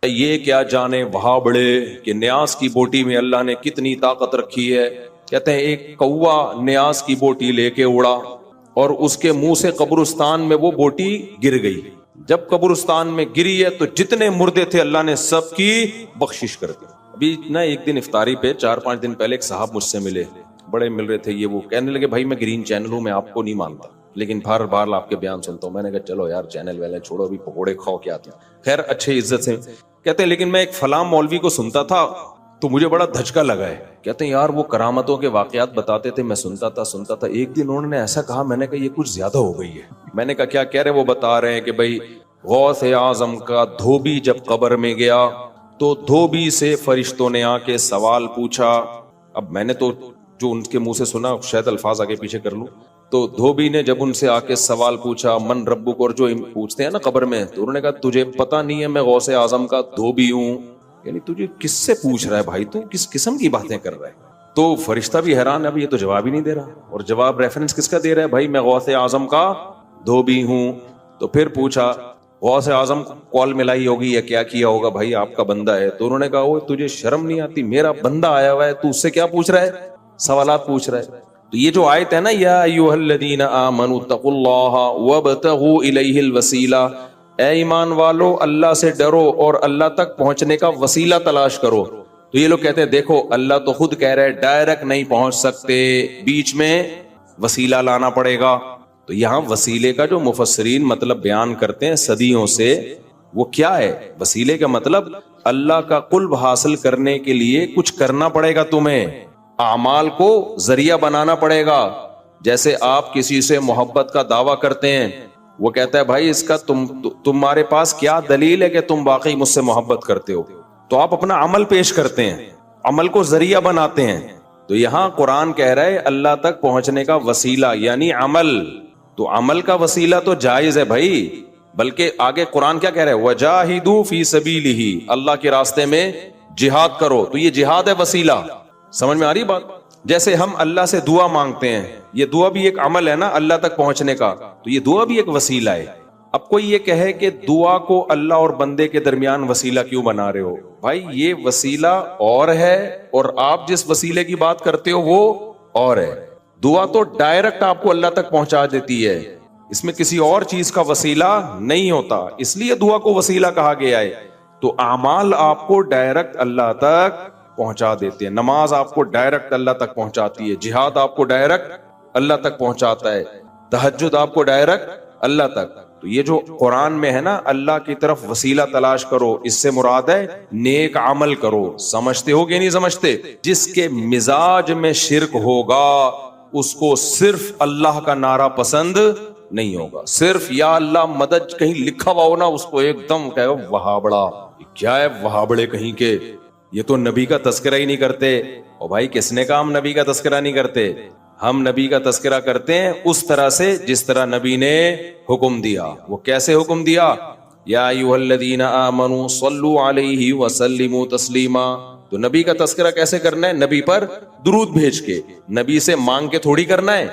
یہ کیا جانے وہاں بڑے کہ نیاز کی بوٹی میں اللہ نے کتنی طاقت رکھی ہے. کہتے ہیں ایک کوا نیاز کی بوٹی لے کے اڑا اور اس کے منہ سے قبرستان میں وہ بوٹی گر گئی. جب قبرستان میں گری ہے تو جتنے مردے تھے اللہ نے سب کی بخشش کر دی. ابھی نا ایک دن افطاری پہ 4-5 دن پہلے ایک صاحب مجھ سے ملے, بڑے مل رہے تھے, یہ وہ کہنے لگے بھائی میں گرین چینل ہوں, میں آپ کو نہیں مانتا لیکن بار بار آپ کے بیان سنتا ہوں. میں نے کہا چلو یار چینل ویلے چھوڑو, ابھی پکوڑے کھاؤ کیا آتے ہیں. خیر اچھے عزت سے کہتے ہیں لیکن میں ایک فلاں مولوی کو سنتا تھا تو مجھے بڑا دھچکا لگا ہے. کہتے ہیں یار وہ کرامتوں کے واقعات بتاتے تھے, میں سنتا تھا. ایک دن انہوں نے ایسا کہا, میں نے کہا یہ کچھ زیادہ ہو گئی ہے. میں نے کہا کیا کہہ رہے؟ وہ بتا رہے ہیں کہ بھائی غوث اعظم کا دھوبی جب قبر میں گیا تو دھوبی سے فرشتوں نے آ کے سوال پوچھا. اب میں نے تو جو ان کے منہ سے سنا شاید الفاظ آگے پیچھے کر لوں. تو دھوبی نے جب ان سے آ کے سوال پوچھا من ربک, اور جو پوچھتے ہیں نا قبر میں, تو انہوں نے کہا تجھے پتہ نہیں ہے میں غوث اعظم کا دھوبی ہوں. یعنی تجھے کس سے پوچھ رہا ہے بھائی, تو کس قسم کی باتیں کر رہا ہے؟ تو فرشتہ بھی حیران, اب یہ تو جواب ہی نہیں دے رہا, اور جواب ریفرنس کس کا دے رہا ہے؟ بھائی میں غوث اعظم کا دھوبی ہوں. تو پھر پوچھا غوث اعظم کال ملائی ہوگی یا کیا کیا ہوگا, بھائی آپ کا بندہ ہے. تو انہوں نے کہا وہ تجھے شرم نہیں آتی, میرا بندہ آیا ہوا ہے تو اس سے کیا پوچھ رہا ہے, سوالات پوچھ رہا ہے. تو یہ جو آیت ہے نا یا ایھا الذین آمنوا اتقوا اللہ وابتغوا الیہ الوسیلہ, اے ایمان والو اللہ سے ڈرو اور اللہ تک پہنچنے کا وسیلہ تلاش کرو. تو یہ لوگ کہتے ہیں دیکھو اللہ تو خود کہہ رہے ڈائریکٹ نہیں پہنچ سکتے, بیچ میں وسیلہ لانا پڑے گا. تو یہاں وسیلے کا جو مفسرین مطلب بیان کرتے ہیں صدیوں سے, وہ کیا ہے؟ وسیلے کا مطلب اللہ کا قرب حاصل کرنے کے لیے کچھ کرنا پڑے گا, تمہیں اعمال کو ذریعہ بنانا پڑے گا. جیسے آپ کسی سے محبت کا دعویٰ کرتے ہیں, وہ کہتا ہے بھائی اس کا تمہارے پاس کیا دلیل ہے کہ تم واقعی مجھ سے محبت کرتے ہو؟ تو آپ اپنا عمل پیش کرتے ہیں, عمل کو ذریعہ بناتے ہیں. تو یہاں قرآن کہہ رہا ہے اللہ تک پہنچنے کا وسیلہ یعنی عمل. تو عمل کا وسیلہ تو جائز ہے بھائی, بلکہ آگے قرآن کیا کہہ رہا ہے وجاہدوا فی سبیلہ, اللہ کے راستے میں جہاد کرو. تو یہ جہاد ہے وسیلہ. سمجھ میں آ رہی بات؟ جیسے ہم اللہ سے دعا مانگتے ہیں, یہ دعا بھی ایک عمل ہے نا اللہ تک پہنچنے کا, تو یہ دعا بھی ایک وسیلہ ہے. اب کوئی یہ کہے کہ دعا کو اللہ اور بندے کے درمیان وسیلہ کیوں بنا رہے ہو؟ بھائی یہ وسیلہ اور ہے اور آپ جس وسیلے کی بات کرتے ہو وہ اور ہے. دعا تو ڈائریکٹ آپ کو اللہ تک پہنچا دیتی ہے, اس میں کسی اور چیز کا وسیلہ نہیں ہوتا, اس لیے دعا کو وسیلہ کہا گیا ہے. تو اعمال آپ کو ڈائریکٹ اللہ تک پہنچا دیتے ہیں, نماز آپ کو ڈائریکٹ اللہ تک پہنچاتی ہے, جہاد آپ کو ڈائریکٹ اللہ تک پہنچاتا ہے, تہجد آپ کو ڈائریکٹ اللہ تک. تو یہ جو قرآن میں ہے نا اللہ کی طرف وسیلہ تلاش کرو, اس سے مراد ہے نیک عمل کرو. سمجھتے ہو کہ نہیں سمجھتے؟ جس کے مزاج میں شرک ہوگا اس کو صرف اللہ کا نعرہ پسند نہیں ہوگا. صرف یا اللہ مدد کہیں لکھا ہوا ہو نا, اس کو ایک دم کہو وہابڑا. کیا ہے وہابڑے کہیں کے, یہ تو نبی کا تذکرہ ہی نہیں کرتے. اور بھائی کس نے کہا ہم نبی کا تذکرہ نہیں کرتے؟ ہم نبی کا تذکرہ کرتے ہیں اس طرح سے جس طرح نبی نے حکم دیا. وہ کیسے حکم دیا؟ یا ایھا الذین آمنوا صلوا علیہ وسلموا تسلیما. تو نبی کا تذکرہ کیسے کرنا ہے؟ نبی پر درود بھیج کے, نبی سے مانگ کے تھوڑی کرنا ہے.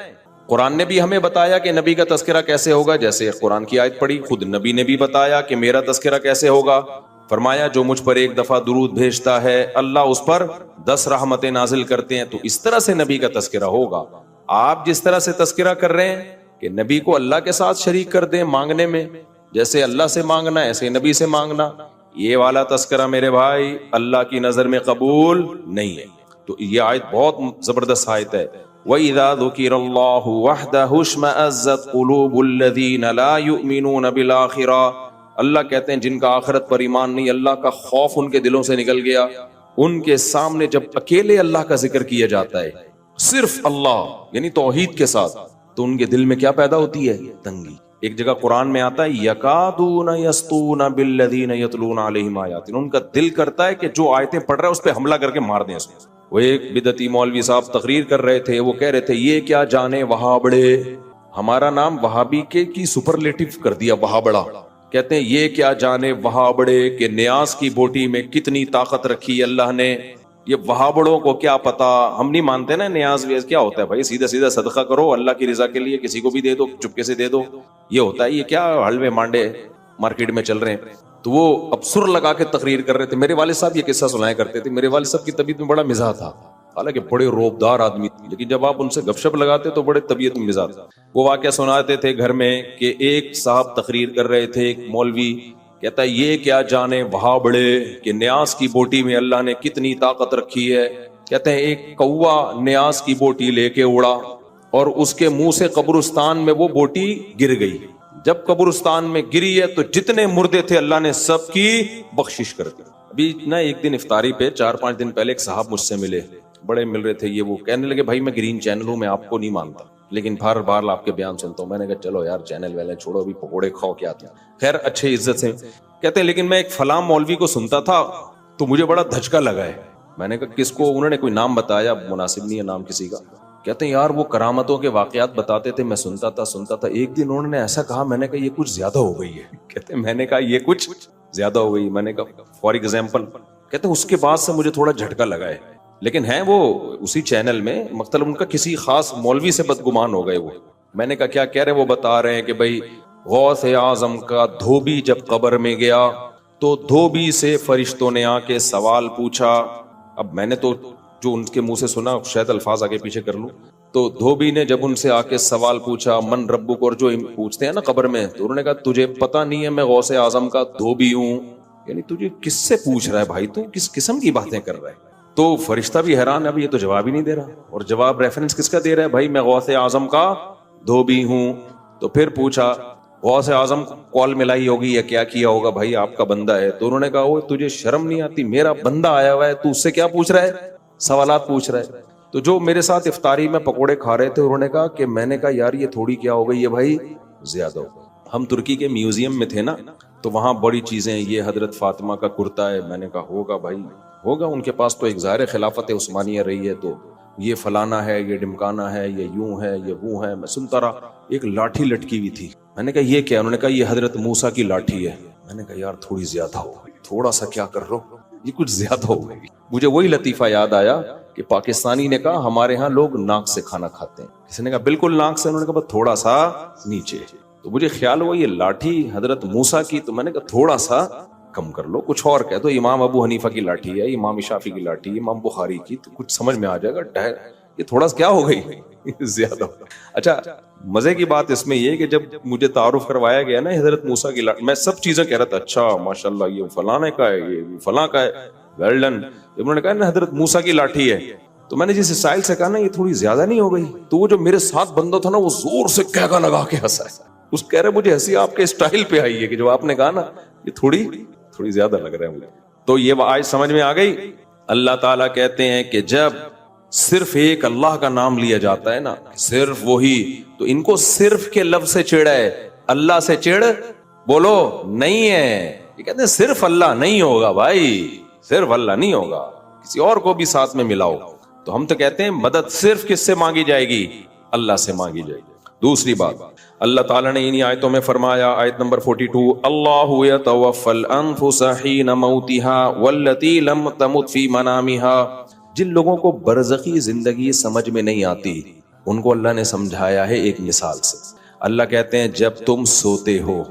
قرآن نے بھی ہمیں بتایا کہ نبی کا تذکرہ کیسے ہوگا, جیسے قرآن کی آیت پڑھی, خود نبی نے بھی بتایا کہ میرا تذکرہ کیسے ہوگا. فرمایا جو مجھ پر ایک دفعہ درود بھیجتا ہے اللہ اس پر 10 رحمتیں نازل کرتے ہیں. تو اس طرح سے نبی کا تذکرہ ہوگا. آپ جس طرح سے تذکرہ کر رہے ہیں کہ نبی کو اللہ کے ساتھ شریک کر دیں مانگنے میں, جیسے اللہ سے مانگنا ایسے نبی سے مانگنا, یہ والا تذکرہ میرے بھائی اللہ کی نظر میں قبول نہیں ہے. تو یہ آیت بہت زبردست آیت ہے. وَإِذَا ذُكِرَ اللَّهُ وَحْدَهُ اشْمَأَزَّتْ قُلُوبُ الَّذِينَ لَا يُؤْمِنُونَ بِالْآخِرَةِ. اللہ کہتے ہیں جن کا آخرت پر ایمان نہیں, اللہ کا خوف ان کے دلوں سے نکل گیا. ان کے سامنے جب اکیلے اللہ کا ذکر کیا جاتا ہے, صرف اللہ یعنی توحید کے ساتھ, تو ان کے دل میں کیا پیدا ہوتی ہے؟ تنگی. ایک جگہ قرآن میں آتا ہے یکادون یسطون بالذین یتلون علیہم آیاتنا, ان کا دل کرتا ہے کہ جو آیتیں پڑھ رہا ہے اس پہ حملہ کر کے مار دیں اس کو. وہ ایک بدعتی مولوی صاحب تقریر کر رہے تھے, وہ کہہ رہے تھے یہ کیا جانے وہابڑے, ہمارا نام وہابی کے کی سپرلیٹو کر دیا وہابڑا. کہتے ہیں یہ کیا جانے وہابڑے کہ نیاز کی بوٹی میں کتنی طاقت رکھی اللہ نے. یہ وہابڑوں کو کیا پتا, ہم نہیں مانتے نا نیاز ویز کیا ہوتا ہے بھائی, سیدھا سیدھا صدقہ کرو اللہ کی رضا کے لیے, کسی کو بھی دے دو چپکے سے دے دو, یہ ہوتا ہے. یہ کیا حلوے مانڈے مارکیٹ میں چل رہے ہیں. تو وہ اب سر لگا کے تقریر کر رہے تھے. میرے والد صاحب یہ قصہ سنایا کرتے تھے. میرے والد صاحب کی طبیعت میں بڑا مزاح تھا, حالانکہ بڑے روبدار آدمی تھے, لیکن جب آپ ان سے گپ شپ لگاتے تو بڑے طبیعت میں مزاح. وہ واقعہ سناتے تھے گھر میں کہ ایک صاحب تقریر کر رہے تھے, ایک مولوی کہتا ہے یہ کیا جانے وہاں بڑے کہ نیاز کی بوٹی میں اللہ نے کتنی طاقت رکھی ہے. کہتے ہیں ایک کوا نیاز کی بوٹی لے کے اڑا اور اس کے منہ سے قبرستان میں وہ بوٹی گر گئی. جب قبرستان میں گری ہے تو جتنے مردے تھے اللہ نے سب کی بخشش کر دی. ابھی نا ایک دن افطاری پہ 4-5 دن پہلے ایک صاحب مجھ سے ملے, بڑے مل رہے تھے, یہ وہ کہنے لگے بھائی میں گرین چینل ہوں, میں آپ کو نہیں مانتا لیکن بار بار آپ کے بیان سنتا ہوں. میں نے کہا چلو یار چینل والے چھوڑو, ابھی پکوڑے کھاؤ کے آتے ہیں. خیر اچھے عزت سے کہتے ہیں لیکن میں ایک فلاں مولوی کو سنتا تھا تو مجھے بڑا دھچکا لگا ہے. میں نے کہا کس کو؟ انہوں نے کوئی نام بتایا, مناسب نہیں ہے نام کسی کا. کہتے ہیں یار وہ کرامتوں کے واقعات بتاتے تھے, میں سنتا تھا. ایک دن انہوں نے ایسا کہا, میں نے کہا یہ کچھ زیادہ ہو گئی ہے. کہتے ہیں میں نے کہا یہ کچھ زیادہ ہو گئی. میں نے کہا فار ایگزامپل. کہتے ہیں اس کے بعد سے مجھے تھوڑا جھٹکا لگا ہے, لیکن ہیں وہ اسی چینل میں, مطلب ان کا کسی خاص مولوی سے بدگمان ہو گئے وہ. میں نے کہا کیا کہہ رہے ہیں؟ وہ بتا رہے ہیں کہ بھائی غوث اعظم کا دھوبی جب قبر میں گیا تو دھوبی سے فرشتوں نے آ کے سوال پوچھا. اب میں نے تو جو ان کے منہ سے سنا شاید الفاظ آگے پیچھے کر لوں. تو دھوبی نے جب ان سے آ کے سوال پوچھا من ربک, اور جو پوچھتے ہیں نا قبر میں, تو انہوں نے کہا تجھے پتہ نہیں ہے میں غوث اعظم کا دھوبی ہوں. یعنی تجھے کس سے پوچھ رہا ہے بھائی, تو کس قسم کی باتیں کر رہا ہے؟ تو فرشتہ بھی حیران ہے, ابھی یہ تو جواب ہی نہیں دے رہا, اور جواب ریفرنس کس کا دے رہا ہے؟ بھائی میں غوث اعظم کا دھوبی ہوں. تو پھر پوچھا غوث اعظم کال ملائی ہوگی یا کیا کیا ہوگا, بھائی آپ کا بندہ ہے. تو انہوں نے کہا وہ تجھے شرم نہیں آتی, میرا بندہ آیا ہوا ہے, تو اس سے کیا پوچھ رہا ہے؟ سوالات پوچھ رہا ہے. تو جو میرے ساتھ افطاری میں پکوڑے کھا رہے تھے انہوں نے کہا کہ میں نے کہا یار یہ تھوڑی کیا ہو گئی ہے بھائی, زیادہ ہو گئی. ہم ترکی کے میوزیم میں تھے نا, تو وہاں بڑی چیزیں, یہ حضرت فاطمہ کا کرتا ہے. میں نے کہا ہوگا بھائی ہوگا, ان کے پاس تو ایک ظاہر خلافت عثمانیہ رہی ہے, تو یہ فلانا ہے, یہ ڈمکانا ہے, یہ یوں ہے, یہ وہ ہے. میں سنتا رہا. ایک لاٹھی لٹکی ہوئی تھی. میں نے کہا یہ کیا؟ انہوں نے کہا یہ حضرت موسیٰ کی لاٹھی ہے. میں نے کہا یار تھوڑی زیادہ ہو گئی, تھوڑا سا کیا کر رہو, یہ کچھ زیادہ ہو گئی. مجھے وہی لطیفہ یاد آیا کہ پاکستانی نے کہا ہمارے ہاں لوگ ناک سے کھانا کھاتے ہیں. کسی نے کہا بالکل ناک سے, انہوں نے کہا تھوڑا سا نیچے. تو مجھے خیال ہوا یہ لاٹھی حضرت موسیٰ کی, تو میں نے کہا تھوڑا سا کم کر لو, کچھ اور کہہ دو, امام ابو حنیفہ کی لاٹھی ہے, امام شافعی کی لاٹھی ہے, امام بخاری کی, تو کچھ سمجھ میں آ جائے گا. یہ تھوڑا سا کیا ہو گئی, زیادہ. اچھا مزے کی بات اس میں یہ کہ جب مجھے تعارف کروایا گیا نا حضرت موسیٰ کی لاٹھی, میں سب چیزیں کہہ رہا تھا, اچھا ماشاءاللہ یہ فلانے کا ہے, یہ فلاں کا ہے, ویل ڈن. جب انہوں نے کہا نا حضرت موسیٰ کی لاٹھی ہے, تو میں نے جس اسٹائل سے کہا نا یہ تھوڑی زیادہ نہیں ہو گئی, تو وہ جو میرے ساتھ بندہ تھا نا وہ زور سے کہگا لگا کے ہنسا. اس کہہ رہے مجھے ہنسی آپ کے اسٹائل پہ آئی ہے کہ جو آپ نے کہا نا یہ تھوڑی زیادہ لگ رہا ہے مجھے. تو یہ آج سمجھ میں آ گئی. اللہ تعالیٰ کہتے ہیں کہ جب صرف ایک اللہ کا نام لیا جاتا ہے نا, صرف وہی, تو ان کو صرف کے لفظ سے چڑ ہے, اللہ سے چڑ بولو نہیں ہے. یہ کہتے ہیں صرف اللہ نہیں ہوگا بھائی, صرف اللہ نہیں ہوگا, کسی اور کو بھی ساتھ میں ملاؤ. تو ہم تو کہتے ہیں مدد صرف کس سے مانگی جائے گی؟ اللہ سے مانگی جائے گی. دوسری بات اللہ تعالیٰ نے انہی آیتوں میں فرمایا, آیت نمبر 42, اللہ یتوفی الانفس حین موتها والتی لم تمت فی منامها. جن لوگوں کو برزخی زندگی سمجھ میں نہیں آتی ان کو اللہ نے سمجھایا ہے ایک مثال سے. اللہ کہتے ہیں جب تم سوتے ہو,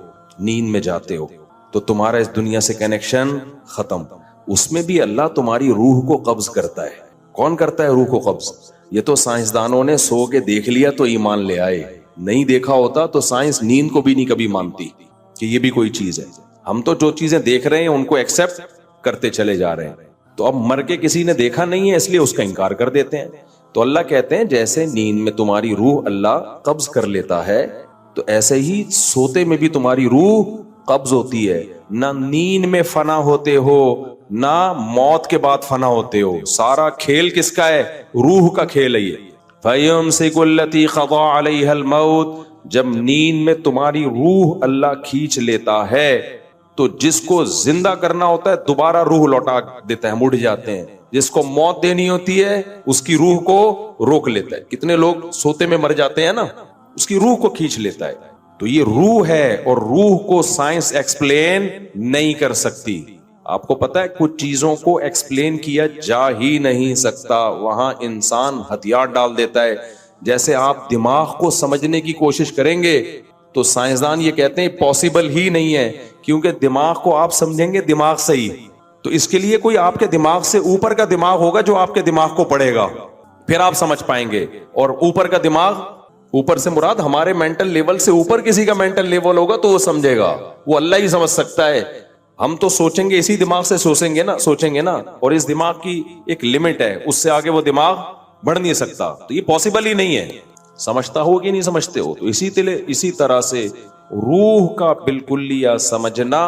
نیند میں جاتے ہو, تو تمہارا اس دنیا سے کنیکشن ختم. اس میں بھی اللہ تمہاری روح کو قبض کرتا ہے. کون کرتا ہے روح کو قبض؟ یہ تو سائنسدانوں نے سو کے دیکھ لیا تو ایمان لے آئے, نہیں دیکھا ہوتا تو سائنس نیند کو بھی نہیں کبھی مانتی کہ یہ بھی کوئی چیز ہے. ہم تو جو چیزیں دیکھ رہے ہیں ان کو ایکسپٹ کرتے چلے جا رہے ہیں. تو اب مر کے کسی نے دیکھا نہیں ہے اس لیے اس کا انکار کر دیتے ہیں. تو اللہ کہتے ہیں جیسے نیند میں تمہاری روح اللہ قبض کر لیتا ہے, تو ایسے ہی سوتے میں بھی تمہاری روح قبض ہوتی ہے. نہ نیند میں فنا ہوتے ہو, نہ موت کے بعد فنا ہوتے ہو. سارا کھیل کس کا ہے؟ روح کا کھیل ہے یہ. فَيُمْسِكُ الَّتِي قَضَى عَلَيْهَا الْمَوْتِ. جب نیند میں تمہاری روح اللہ کھینچ لیتا ہے تو جس کو زندہ کرنا ہوتا ہے دوبارہ روح لوٹا دیتا ہے, مڑ جاتے ہیں. جس کو موت دینی ہوتی ہے اس کی روح کو روک لیتا ہے. کتنے لوگ سوتے میں مر جاتے ہیں نا, اس کی روح کو کھینچ لیتا ہے. تو یہ روح ہے, اور روح کو سائنس ایکسپلین نہیں کر سکتی. آپ کو پتا ہے کچھ چیزوں کو ایکسپلین کیا جا ہی نہیں سکتا, وہاں انسان ہتھیار ڈال دیتا ہے. جیسے آپ دماغ کو سمجھنے کی کوشش کریں گے تو سائنسدان یہ کہتے ہیں پاسبل ہی نہیں ہے، کیونکہ دماغ کو آپ سمجھیں گے دماغ سے ہی، تو اس کے لیے کوئی آپ کے دماغ سے اوپر کا دماغ ہوگا جو آپ کے دماغ کو پڑھے گا، پھر آپ سمجھ پائیں گے. اور اوپر کا دماغ، اوپر سے مراد ہمارے مینٹل لیول سے اوپر کسی کا مینٹل لیول ہوگا تو وہ سمجھے گا، وہ اللہ ہی سمجھ سکتا ہے. ہم تو سوچیں گے اسی دماغ سے سوچیں گے نا، اور اس دماغ کی ایک لمٹ ہے، اس سے آگے وہ دماغ بڑھ نہیں سکتا، تو یہ پاسبل ہی نہیں ہے. سمجھتا ہو کہ نہیں سمجھتے ہو؟ تو اسی طرح سے روح کا بالکلیہ سمجھنا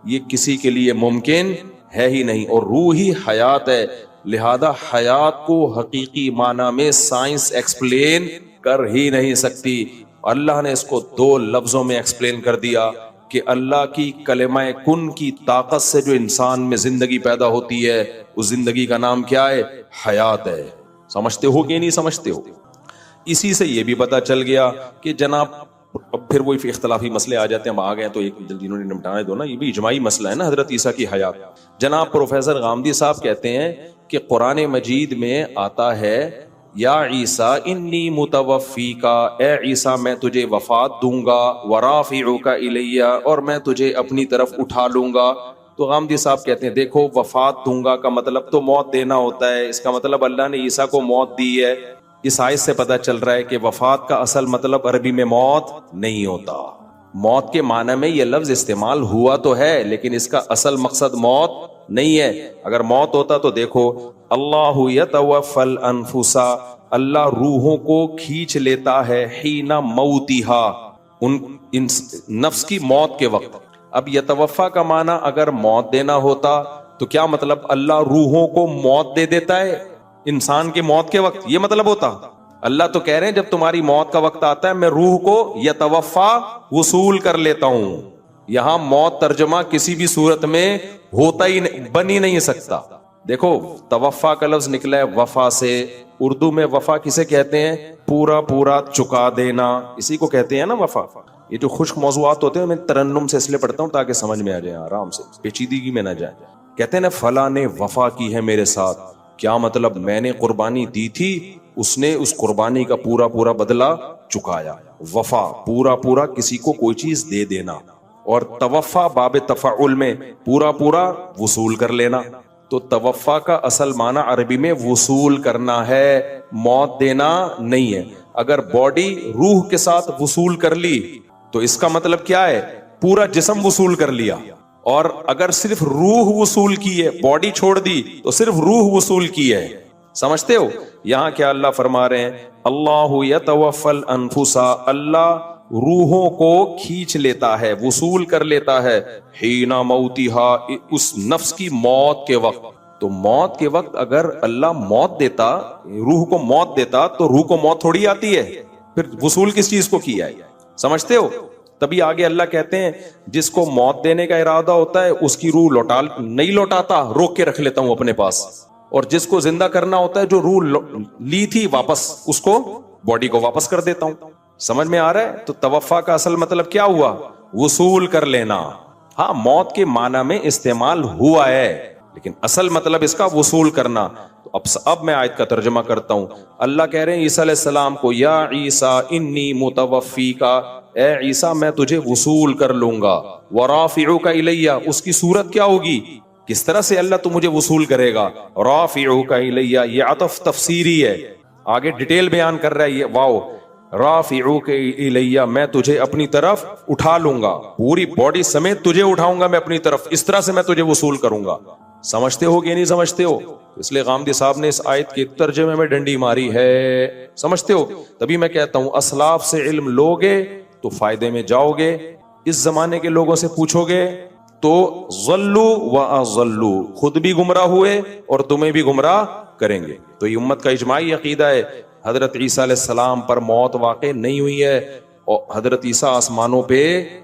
یہ کسی کے لیے ممکن ہے ہی نہیں، اور روح ہی حیات ہے. لہذا حیات کو حقیقی معنی میں سائنس ایکسپلین کر ہی نہیں سکتی. اللہ نے اس کو 2 لفظوں میں ایکسپلین کر دیا کہ اللہ کی کلمہ کن کی طاقت سے جو انسان میں زندگی پیدا ہوتی ہے، اس زندگی کا نام کیا ہے؟ حیات ہے. سمجھتے ہو کہ نہیں سمجھتے ہو؟ اسی سے یہ بھی پتا چل گیا کہ جناب، اب پھر وہی اختلافی مسئلے آ جاتے ہیں، ہم آ گئے تو ایک جلدی انہوں نے نمٹانے دو نا، یہ بھی اجماعی مسئلہ ہے نا حضرت عیسیٰ کی حیات. جناب پروفیسر غامدی صاحب کہتے ہیں کہ قرآن مجید میں آتا ہے یا عیسیٰ انی متوفیکا، اے عیسیٰ میں تجھے وفات دوں گا، ورافعک الیہ، اور میں تجھے اپنی طرف اٹھا لوں گا. تو غامدی صاحب کہتے ہیں دیکھو، وفات دوں گا کا مطلب تو موت دینا ہوتا ہے، اس کا مطلب اللہ نے عیسیٰ کو موت دی ہے. اس آیت سے پتہ چل رہا ہے کہ وفات کا اصل مطلب عربی میں موت نہیں ہوتا. موت کے معنی میں یہ لفظ استعمال ہوا تو ہے، لیکن اس کا اصل مقصد موت نہیں ہے. اگر موت ہوتا تو دیکھو، اللہ یتوفی الانفس، اللہ روحوں کو کھینچ لیتا ہے، حین موتھا، ان نفس کی موت کے وقت. اب یتوفا کا معنی اگر موت دینا ہوتا تو کیا مطلب اللہ روحوں کو موت دے دیتا ہے انسان کے موت کے وقت؟ یہ مطلب ہوتا. اللہ تو کہہ رہے ہیں جب تمہاری موت کا وقت آتا ہے میں روح کو یتوفا وصول کر لیتا ہوں. یہاں موت ترجمہ کسی بھی صورت میں ہوتا ہی بن ہی نہیں سکتا. دیکھو توفا کا لفظ نکلا ہے وفا سے. اردو میں وفا کسے کہتے ہیں؟ پورا پورا چکا دینا، اسی کو کہتے ہیں نا وفا. یہ جو خشک موضوعات ہوتے ہیں میں ترنم سے اس لیے پڑھتا ہوں تاکہ سمجھ میں آ جائے، آرام سے، پیچیدگی میں نہ جائے. کہتے ہیں نا فلاں نے وفا کی ہے میرے ساتھ، کیا مطلب؟ میں نے قربانی دی تھی، اس نے اس قربانی کا پورا پورا بدلہ چکایا. وفا پورا پورا کسی کو کوئی چیز دے دینا، اور توفا باب تفعل میں پورا پورا وصول کر لینا. تو توفا کا اصل معنی عربی میں وصول کرنا ہے، موت دینا نہیں ہے. اگر باڈی روح کے ساتھ وصول کر لی تو اس کا مطلب کیا ہے؟ پورا جسم وصول کر لیا. اور اگر صرف روح وصول کی ہے، باڈی چھوڑ دی تو صرف روح وصول کی ہے. سمجھتے ہو؟ یہاں کیا اللہ فرما رہے ہیں؟ اللہ یتوفی الانفس، اللہ روحوں کو کھینچ لیتا ہے، وصول کر لیتا ہے، حین موتھا، اس نفس کی موت کے وقت. تو موت کے وقت اگر اللہ موت دیتا، روح کو موت دیتا، تو روح کو موت تھوڑی آتی ہے، پھر وصول کس چیز کو کیا ہے؟ سمجھتے ہو؟ تبھی آگے اللہ کہتے ہیں جس کو موت دینے کا ارادہ ہوتا ہے اس کی روح نہیں لوٹاتا، روک کے رکھ لیتا ہوں اپنے پاس. اور جس کو زندہ کرنا ہوتا ہے، جو روح لی تھی واپس، اس کو باڈی کو واپس کر دیتا ہوں. سمجھ میں آ رہا ہے؟ تو توفا کا اصل مطلب کیا ہوا؟ وصول کر لینا. ہاں موت کے معنی میں استعمال ہوا ہے، لیکن اصل مطلب اس کا وصول کرنا. تو اب میں آیت کا ترجمہ کرتا ہوں. اللہ کہہ رہے ہیں عیسیٰ علیہ السلام کو، یا عیسیٰ انی متوفیکا، اے عیسیٰ میں تجھے وصول کر لوں گا، ورافعک الیہ. اس کی صورت کیا ہوگی؟ کس طرح سے اللہ تو مجھے وصول کرے گا؟ رافعک الیہ، یہ عطف تفسیری ہے، آگے ڈیٹیل بیان کر رہا ہے یہ. واو، رافعک الیہ، میں تجھے اپنی طرف اٹھا لوں گا، پوری باڈی سمیت تجھے اٹھاؤں گا میں اپنی طرف، اس طرح سے میں تجھے وصول کروں گا. سمجھتے ہو کہ نہیں سمجھتے ہو؟ اس لیے غامدی صاحب نے اس آیت کے ترجمے میں ڈنڈی ماری ہے. سمجھتے ہو؟ تبھی میں کہتا ہوں اسلاف سے علم لوگے تو فائدے میں جاؤ گے، اس زمانے کے لوگوں سے پوچھو گے تو ضلوا واضلوا، خود بھی گمراہ ہوئے اور تمہیں بھی گمراہ کریں گے. تو یہ امت کا اجماعی عقیدہ ہے. حضرت عیسیٰ علیہ السلام پر موت واقع نہیں ہوئی ہے، اور حضرت عیسیٰ آسمانوں پہ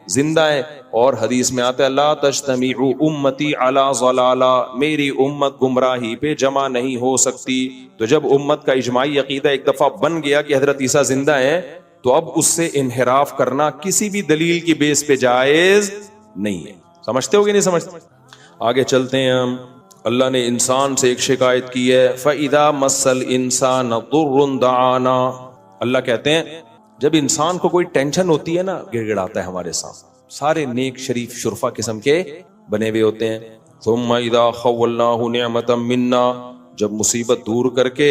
زندہ ہے. اور حدیث میں آتا ہے لا تجتمع امتی علی ضلالہ، میری امت گمراہی پہ جمع نہیں ہو سکتی. تو جب امت کا اجماعی عقیدہ ایک دفعہ بن گیا کہ حضرت عیسیٰ زندہ ہیں، تو اب اس سے انحراف کرنا کسی بھی دلیل کی بیس پہ جائز نہیں ہے. سمجھتے ہو کہ نہیں سمجھتے؟ آگے چلتے ہیں ہم. اللہ نے انسان سے ایک شکایت کی ہے، فَإِذَا مَسَّ الْإِنسَانَ ضُرٌّ دَعَانَا. اللہ کہتے ہیں جب انسان کو کوئی ٹینشن ہوتی ہے نا گڑ گڑاتا ہے ہمارے ساتھ. سارے نیک شریف شرفا قسم کے بنے ہوئے ہوتے ہیں. ثم اذا خولناه نعمتا منا, جب مصیبت دور کر کے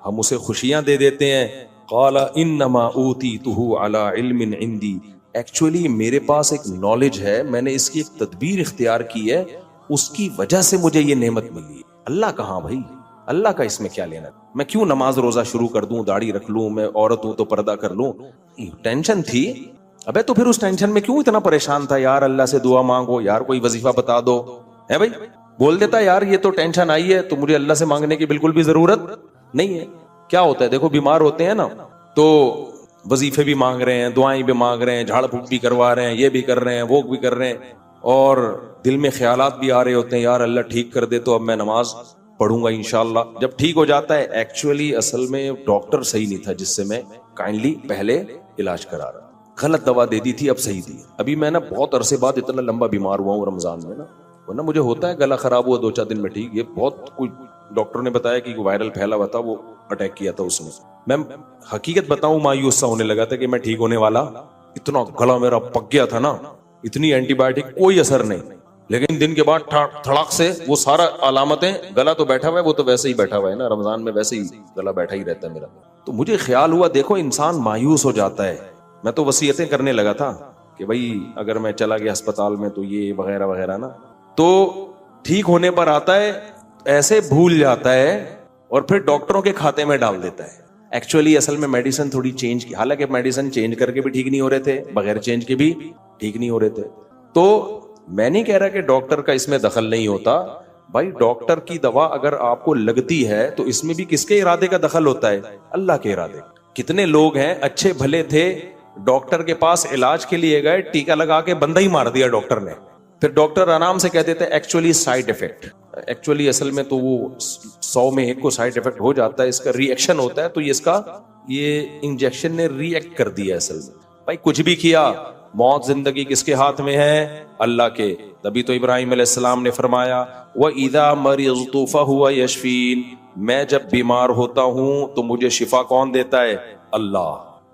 ہم اسے خوشیاں دے دیتے ہیں, قال انما اوتیتہ علی علم عندی, ایکچولی میرے پاس ایک نالج ہے, میں نے اس کی ایک تدبیر اختیار کی ہے, اس کی وجہ سے مجھے یہ نعمت ملی. اللہ کہاں بھائی, اللہ کا اس میں کیا لینا, میں کیوں نماز روزہ شروع کر دوں, داڑھی رکھ لوں, میں عورت ہوں تو پردہ کر لوں. ٹینشن تھی, ابے تو پھر اس ٹینشن میں کیوں اتنا پریشان تھا, یار اللہ سے دعا مانگو, یار کوئی وظیفہ بتا دو, ہے بھائی, بول دیتا یار یہ تو ٹینشن آئی ہے تو مجھے اللہ سے مانگنے کی بالکل بھی ضرورت نہیں ہے. کیا ہوتا ہے دیکھو, بیمار ہوتے ہیں نا تو وظیفے بھی مانگ رہے ہیں, دعائیں بھی مانگ رہے ہیں, جھاڑ پھونک بھی کروا رہے ہیں, یہ بھی کر رہے ہیں, وہ بھی کر رہے ہیں, اور دل میں خیالات بھی آ رہے ہوتے ہیں, یار اللہ ٹھیک کر دے تو اب میں نماز پڑھوں گا انشاءاللہ. جب ٹھیک ہو جاتا ہے, ایکچولی اصل میں ڈاکٹر صحیح نہیں تھا جس سے میں کائنڈلی پہلے علاج کرا رہا, غلط دوا دے دی تھی, اب صحیح دی. ابھی میں نا بہت عرصے بعد اتنا لمبا بیمار ہوا ہوں رمضان میں نا, ورنہ مجھے ہوتا ہے گلا خراب ہوا 2-4 دن میں ٹھیک, یہ بہت کوئی ڈاکٹر نے بتایا کہ وائرل پھیلا ہوا تھا, وہ اٹیک کیا تھا اس نے. میں حقیقت بتاؤں مایوس سا ہونے لگا تھا کہ میں ٹھیک ہونے والا, اتنا گلا میرا پک گیا تھا نا, اتنی اینٹی بایوٹک کوئی اثر نہیں, لیکن دن کے بعد تھڑاک سے وہ سارا علامتیں, گلا تو بیٹھا ہوا ہے, وہ تو ویسے ہی بیٹھا ہوا ہے نا, رمضان میں ویسے ہی گلا بیٹھا ہی رہتا ہے میرا. تو مجھے خیال ہوا دیکھو انسان مایوس ہو جاتا ہے, میں تو وصیتیں کرنے لگا تھا کہ بھائی اگر میں چلا گیا اسپتال میں تو یہ وغیرہ وغیرہ نا, تو ٹھیک ہونے پر آتا ہے ایسے بھول جاتا ہے اور پھر ڈاکٹروں کے کھاتے میں ڈال دیتا ہے. ایکچولی اصل میں میڈیسن تھوڑی چینج کی, حالانکہ میڈیسن چینج کر کے بھی ٹھیک نہیں ہو رہے تھے, بغیر چینج کے بھی ٹھیک نہیں ہو رہے تھے. تو میں نہیں کہہ رہا کہ ڈاکٹر کا اس میں دخل نہیں ہوتا بھائی, ڈاکٹر کی دوا اگر آپ کو لگتی ہے تو اس میں بھی کس کے ارادے کا دخل ہوتا ہے, اللہ کے ارادے. کتنے لوگ ہیں اچھے بھلے تھے, ڈاکٹر کے پاس علاج کے لیے گئے, ٹیکا لگا کے بندہ ہی مار دیا ڈاکٹر نے, پھر ڈاکٹر آرام سے کہہ دیتے ایکچولی سائیڈ افیکٹ. ایکچولی اصل میں تو وہ 100 میں 1 کو سائیڈ افیکٹ ہو جاتا ہے, اس کا ری ایکشن ہوتا ہے, تو یہ انجیکشن نے ری ایکٹ کر دیا اصل میں. بھائی کچھ بھی کیا, موت زندگی کس کے ہاتھ میں ہے, اللہ کے. تبھی تو ابراہیم علیہ السلام نے فرمایا وَإِذَا مَرِضْتُ فَهُوَ يَشْفِينِ, میں جب بیمار ہوتا ہوں تو مجھے شفا کون دیتا ہے, اللہ.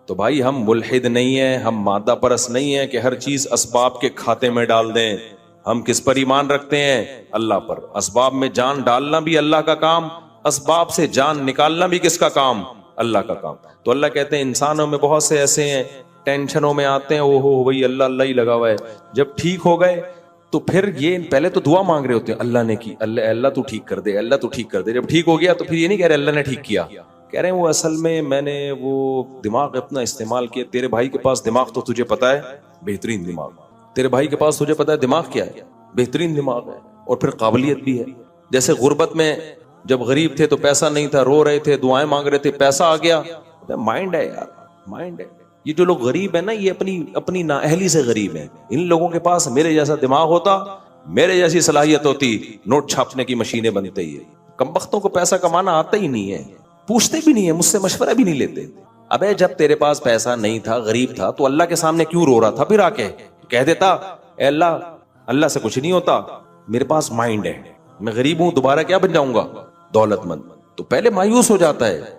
تو بھائی ہم ملحد نہیں ہیں, ہم مادہ پرست نہیں ہیں کہ ہر چیز اسباب کے کھاتے میں ڈال دیں. ہم کس پر ایمان رکھتے ہیں, اللہ پر. اسباب میں جان ڈالنا بھی اللہ کا کام, اسباب سے جان نکالنا بھی کس کا کام, اللہ کا کام. تو اللہ کہتے ہیں انسانوں میں بہت سے ایسے ہیں ٹینشنوں میں آتے ہیں, او ہو بھائی اللہ اللہ ہی لگا ہوا ہے, جب ٹھیک ہو گئے تو پھر یہ پہلے تو دعا مانگ رہے ہوتے ہیں, اللہ نے کی, اللہ تو ٹھیک کر دے, اللہ تو ٹھیک کر دے. جب ٹھیک ہو گیا تو پھر یہ نہیں کہہ رہے اللہ نے ٹھیک کیا, کہہ رہے ہیں وہ اصل میں نے وہ دماغ اپنا استعمال کیا. تیرے بھائی کے پاس دماغ تو تجھے پتا ہے بہترین دماغ, تیرے بھائی کے پاس تجھے پتا ہے دماغ کیا ہے, بہترین دماغ ہے, اور پھر قابلیت بھی ہے. جیسے غربت میں جب غریب تھے تو پیسہ نہیں تھا, رو رہے تھے, دعائیں مانگ رہے تھے, پیسہ آ گیا, مائنڈ ہے یار, مائنڈ ہے. یہ جو لوگ غریب ہیں نا یہ اپنی نااہلی سے غریب ہیں. ان لوگوں کے پاس میرے جیسا دماغ ہوتا, میرے جیسی صلاحیت ہوتی, نوٹ چھاپنے کی مشینیں بنتے ہی. کمبختوں کو پیسہ کمانا آتا ہی نہیں ہے, پوچھتے بھی نہیں ہے, مجھ سے مشورہ بھی نہیں لیتے. ابے جب تیرے پاس پیسہ نہیں تھا, غریب تھا, تو اللہ کے سامنے کیوں رو رہا تھا, پھر آ کے کہہ دیتا اے اللہ سے کچھ نہیں ہوتا, میرے پاس مائنڈ ہے, میں غریب ہوں, دوبارہ کیا بن جاؤں گا, دولت مند. تو پہلے مایوس ہو جاتا ہے.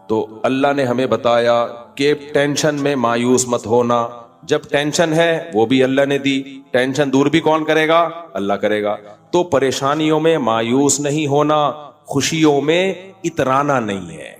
تو اللہ نے ہمیں بتایا کہ ٹینشن میں مایوس مت ہونا, جب ٹینشن ہے وہ بھی اللہ نے دی, ٹینشن دور بھی کون کرے گا, اللہ کرے گا. تو پریشانیوں میں مایوس نہیں ہونا, خوشیوں میں اترانا نہیں ہے.